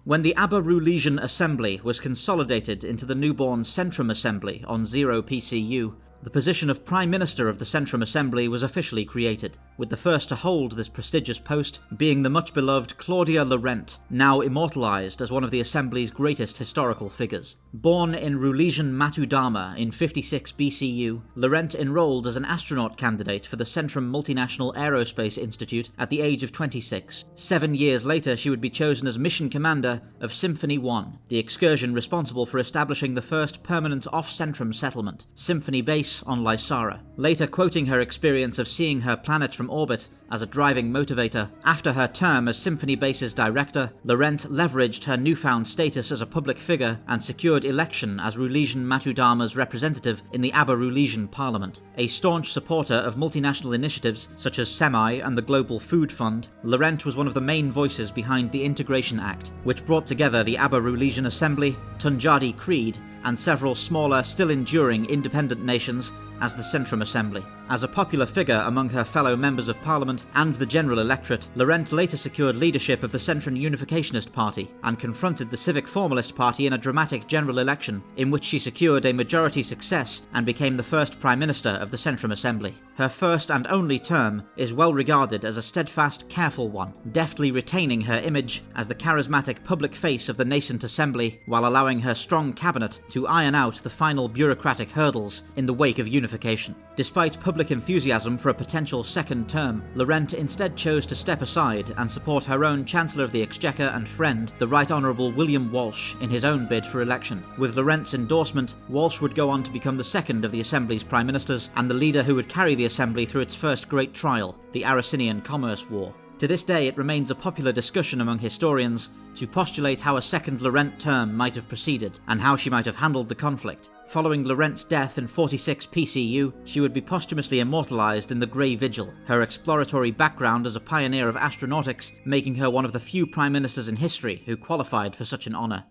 When the Abbington Assembly was consolidated into the newborn Centrum Assembly on 0 PCU, the position of Prime Minister of the Centrum Assembly was officially created, with the first to hold this prestigious post being the much-beloved Claudia Lorent, now immortalised as one of the Assembly's greatest historical figures. Born in Rulesian Matudama in 56 BCU, Lorent enrolled as an astronaut candidate for the Centrum Multinational Aerospace Institute at the age of 26. 7 years later, she would be chosen as mission commander of Symphony 1, the excursion responsible for establishing the first permanent off-Centrum settlement, Symphony Base on Lysara. Later quoting her experience of seeing her planet from orbit as a driving motivator, after her term as Symphony Base's director, Lorent leveraged her newfound status as a public figure and secured election as Rulesian Matudama's representative in the Abbington Parliament. A staunch supporter of multinational initiatives such as SEMI and the Global Food Fund, Lorent was one of the main voices behind the Integration Act, which brought together the Abbington Assembly, Tunjadi Creed, and several smaller, still enduring independent nations as the Centrum Assembly. As a popular figure among her fellow members of Parliament and the general electorate, Lorent later secured leadership of the Centrum Unificationist Party and confronted the Civic Formalist Party in a dramatic general election, in which she secured a majority success and became the first Prime Minister of the Centrum Assembly. Her first and only term is well regarded as a steadfast, careful one, deftly retaining her image as the charismatic public face of the nascent Assembly while allowing her strong cabinet to iron out the final bureaucratic hurdles in the wake of unification. Despite public enthusiasm for a potential second term, Lorent instead chose to step aside and support her own Chancellor of the Exchequer and friend, the Right Honourable William Walsh, in his own bid for election. With Lorent's endorsement, Walsh would go on to become the second of the Assembly's Prime Ministers and the leader who would carry the Assembly through its first great trial, the Abyssinian Commerce War. To this day, it remains a popular discussion among historians to postulate how a second Lorent term might have proceeded and how she might have handled the conflict. Following Lorent's death in 46 PCU, she would be posthumously immortalised in the Grey Vigil, her exploratory background as a pioneer of astronautics making her one of the few prime ministers in history who qualified for such an honour.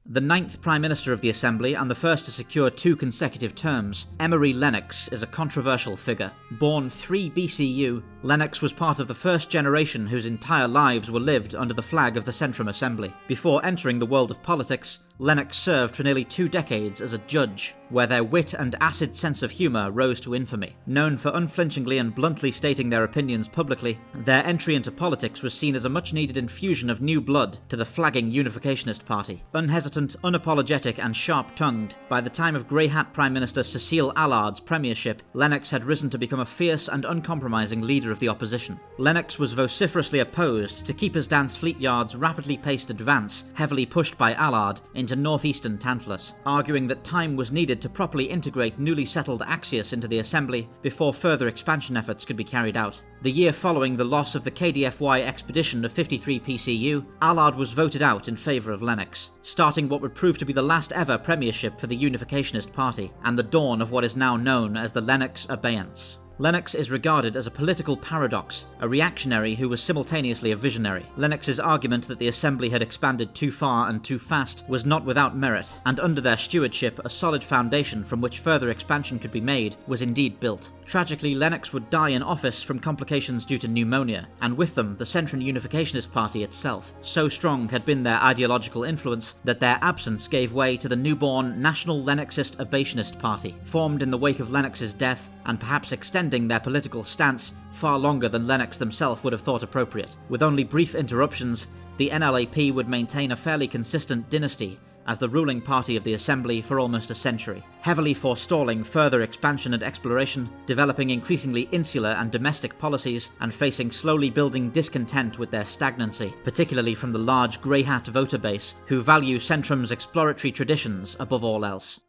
The 9th Prime Minister of the Assembly and the first to secure 2 consecutive terms, Emory Lennox is a controversial figure. Born 3 BCU, Lennox was part of the first generation whose entire lives were lived under the flag of the Centrum Assembly. Before entering the world of politics, Lennox served for nearly 2 decades as a judge, where their wit and acid sense of humour rose to infamy. Known for unflinchingly and bluntly stating their opinions publicly, their entry into politics was seen as a much-needed infusion of new blood to the flagging Unificationist Party. Unhesitant, unapologetic and sharp-tongued, by the time of Grey Hat Prime Minister Cecile Allard's premiership, Lennox had risen to become a fierce and uncompromising leader of the opposition. Lennox was vociferously opposed to Keeper's Dance Fleet Yard's rapidly paced advance, heavily pushed by Allard, into northeastern Tantalus, arguing that time was needed to properly integrate newly settled Axios into the Assembly before further expansion efforts could be carried out. The year following the loss of the KDFY expedition of 53 PCU, Allard was voted out in favour of Lennox, starting what would prove to be the last ever premiership for the Unificationist Party, and the dawn of what is now known as the Lennox Abeyance. Lennox is regarded as a political paradox, a reactionary who was simultaneously a visionary. Lennox's argument that the Assembly had expanded too far and too fast was not without merit, and under their stewardship a solid foundation from which further expansion could be made was indeed built. Tragically, Lennox would die in office from complications due to pneumonia, and with them the Centrum Unificationist Party itself. So strong had been their ideological influence that their absence gave way to the newborn National Lennoxist Abationist Party, formed in the wake of Lennox's death and perhaps extending their political stance far longer than Lennox themselves would have thought appropriate. With only brief interruptions, the NLAP would maintain a fairly consistent dynasty as the ruling party of the Assembly for almost a century, heavily forestalling further expansion and exploration, developing increasingly insular and domestic policies, and facing slowly building discontent with their stagnancy, particularly from the large grey hat voter base, who value Centrum's exploratory traditions above all else.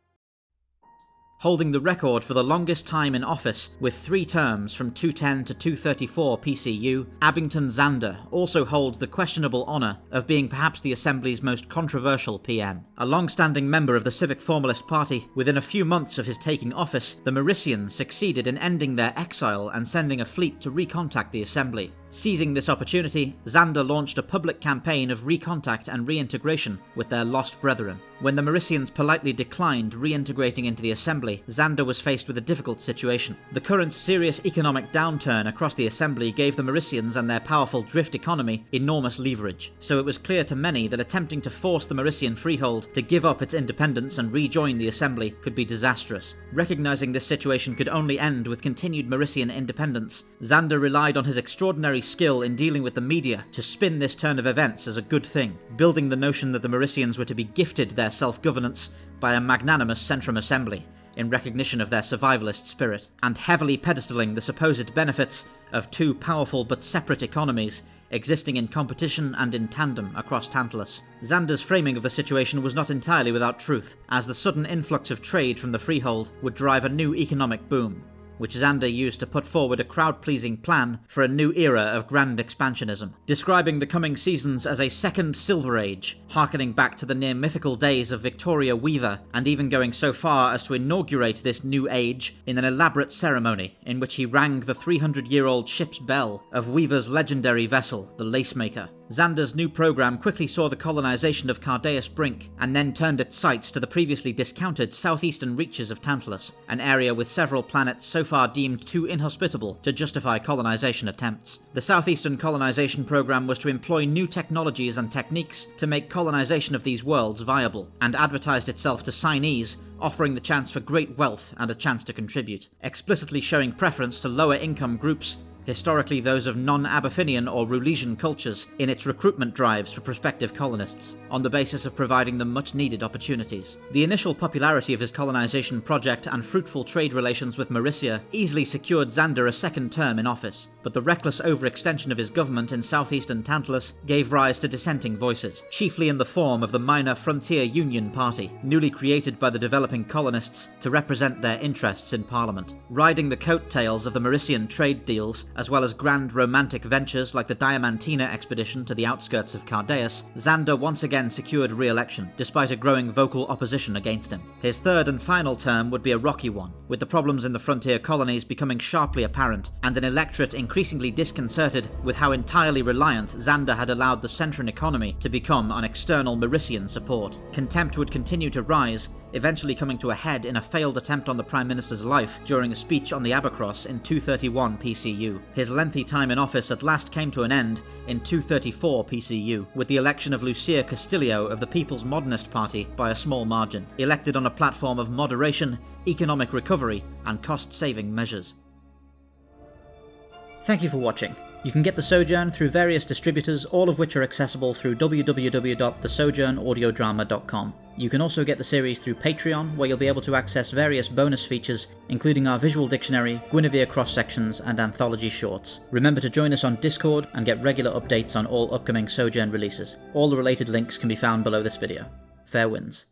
Holding the record for the longest time in office, with 3 terms from 210 to 234 PCU, Abbington Xander also holds the questionable honour of being perhaps the Assembly's most controversial PM. A long-standing member of the Civic Formalist Party, within a few months of his taking office, the Mauritians succeeded in ending their exile and sending a fleet to recontact the Assembly. Seizing this opportunity, Xander launched a public campaign of recontact and reintegration with their lost brethren. When the Mauritians politely declined reintegrating into the Assembly, Xander was faced with a difficult situation. The current serious economic downturn across the Assembly gave the Mauritians and their powerful drift economy enormous leverage, so it was clear to many that attempting to force the Mauritian freehold to give up its independence and rejoin the Assembly could be disastrous. Recognizing this situation could only end with continued Mauritian independence, Xander relied on his extraordinary skill in dealing with the media to spin this turn of events as a good thing, building the notion that the Mauritians were to be gifted their self-governance by a magnanimous Centrum Assembly in recognition of their survivalist spirit, and heavily pedestaling the supposed benefits of two powerful but separate economies existing in competition and in tandem across Tantalus. Xander's framing of the situation was not entirely without truth, as the sudden influx of trade from the freehold would drive a new economic boom, which Xander used to put forward a crowd-pleasing plan for a new era of grand expansionism, describing the coming seasons as a second Silver Age, harkening back to the near-mythical days of Victoria Weaver, and even going so far as to inaugurate this new age in an elaborate ceremony in which he rang the 300-year-old ship's bell of Weaver's legendary vessel, the Lacemaker. Xander's new program quickly saw the colonization of Cardaeus Brink, and then turned its sights to the previously discounted southeastern reaches of Tantalus, an area with several planets so far deemed too inhospitable to justify colonization attempts. The southeastern colonization program was to employ new technologies and techniques to make colonization of these worlds viable, and advertised itself to signees offering the chance for great wealth and a chance to contribute, explicitly showing preference to lower income groups, historically those of non-Abyssinian or Rulesian cultures, in its recruitment drives for prospective colonists, on the basis of providing them much-needed opportunities. The initial popularity of his colonization project and fruitful trade relations with Mauritia easily secured Xander a second term in office, but the reckless overextension of his government in southeastern Tantalus gave rise to dissenting voices, chiefly in the form of the minor Frontier Union Party, newly created by the developing colonists to represent their interests in Parliament. Riding the coattails of the Mauritian trade deals, as well as grand romantic ventures like the Diamantina expedition to the outskirts of Cardaeus, Xander once again secured re-election, despite a growing vocal opposition against him. His third and final term would be a rocky one, with the problems in the frontier colonies becoming sharply apparent, and an electorate increasingly disconcerted with how entirely reliant Xander had allowed the Centran economy to become on external Mauritian support. Contempt would continue to rise, eventually coming to a head in a failed attempt on the Prime Minister's life during a speech on the Abacross in 231 PCU. His lengthy time in office at last came to an end in 234 PCU, with the election of Lucia Castillo of the People's Modernist Party by a small margin, elected on a platform of moderation, economic recovery, and cost-saving measures. Thank you for watching. You can get the Sojourn through various distributors, all of which are accessible through www.thesojournaudiodrama.com. You can also get the series through Patreon, where you'll be able to access various bonus features, including our visual dictionary, Guinevere cross-sections, and anthology shorts. Remember to join us on Discord and get regular updates on all upcoming Sojourn releases. All the related links can be found below this video. Fair winds.